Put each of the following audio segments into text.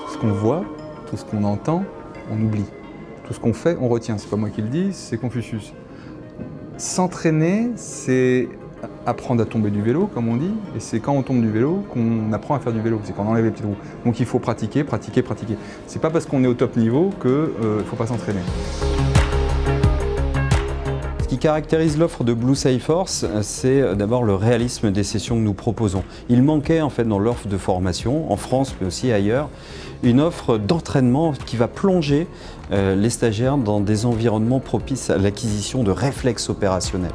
Tout ce qu'on voit, tout ce qu'on entend, on oublie. Tout ce qu'on fait, on retient. C'est pas moi qui le dis, c'est Confucius. S'entraîner, c'est apprendre à tomber du vélo, comme on dit, et c'est quand on tombe du vélo qu'on apprend à faire du vélo, c'est quand on enlève les petites roues. Donc il faut pratiquer, pratiquer, pratiquer. C'est pas parce qu'on est au top niveau qu'il ne faut pas s'entraîner. Ce qui caractérise l'offre de Blue Skyforce, c'est d'abord le réalisme des sessions que nous proposons. Il manquait en fait dans l'offre de formation, en France mais aussi ailleurs, une offre d'entraînement qui va plonger les stagiaires dans des environnements propices à l'acquisition de réflexes opérationnels.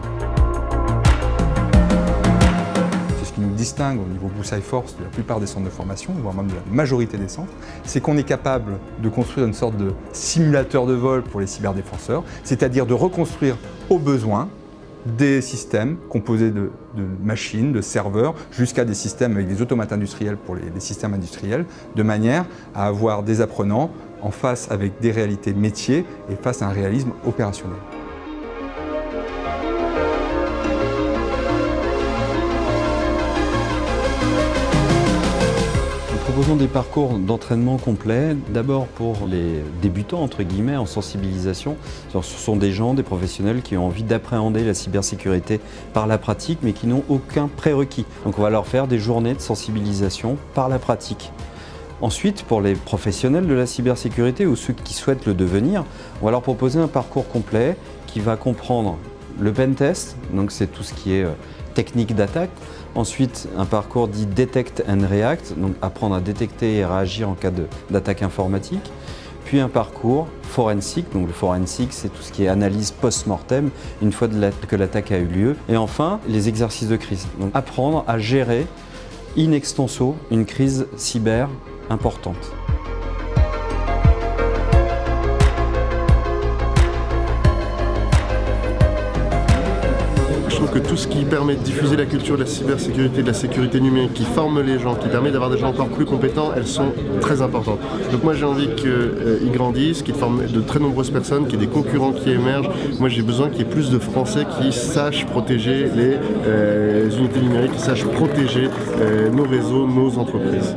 Ce qui nous distingue au niveau Blue Skyforce de la plupart des centres de formation, voire même de la majorité des centres, c'est qu'on est capable de construire une sorte de simulateur de vol pour les cyberdéfenseurs, c'est-à-dire de reconstruire au besoin des systèmes composés de machines, de serveurs, jusqu'à des systèmes avec des automates industriels pour les systèmes industriels, de manière à avoir des apprenants en face avec des réalités métiers et face à un réalisme opérationnel. Nous proposons des parcours d'entraînement complets, d'abord pour les débutants, entre guillemets, en sensibilisation. Ce sont des gens, des professionnels qui ont envie d'appréhender la cybersécurité par la pratique, mais qui n'ont aucun prérequis. Donc on va leur faire des journées de sensibilisation par la pratique. Ensuite, pour les professionnels de la cybersécurité ou ceux qui souhaitent le devenir, on va leur proposer un parcours complet qui va comprendre le pentest, donc c'est tout ce qui est technique d'attaque. Ensuite, un parcours dit Detect and React, donc apprendre à détecter et réagir en cas d'attaque informatique. Puis un parcours forensique, donc le forensique c'est tout ce qui est analyse post-mortem une fois que l'attaque a eu lieu. Et enfin, les exercices de crise, donc apprendre à gérer in extenso une crise cyber importante. Je trouve que tout ce qui permet de diffuser la culture de la cybersécurité, de la sécurité numérique, qui forme les gens, qui permet d'avoir des gens encore plus compétents, elles sont très importantes. Donc moi j'ai envie qu'ils grandissent, qu'ils forment de très nombreuses personnes, qu'il y ait des concurrents qui émergent. Moi j'ai besoin qu'il y ait plus de Français qui sachent protéger les unités numériques, qui sachent protéger nos réseaux, nos entreprises.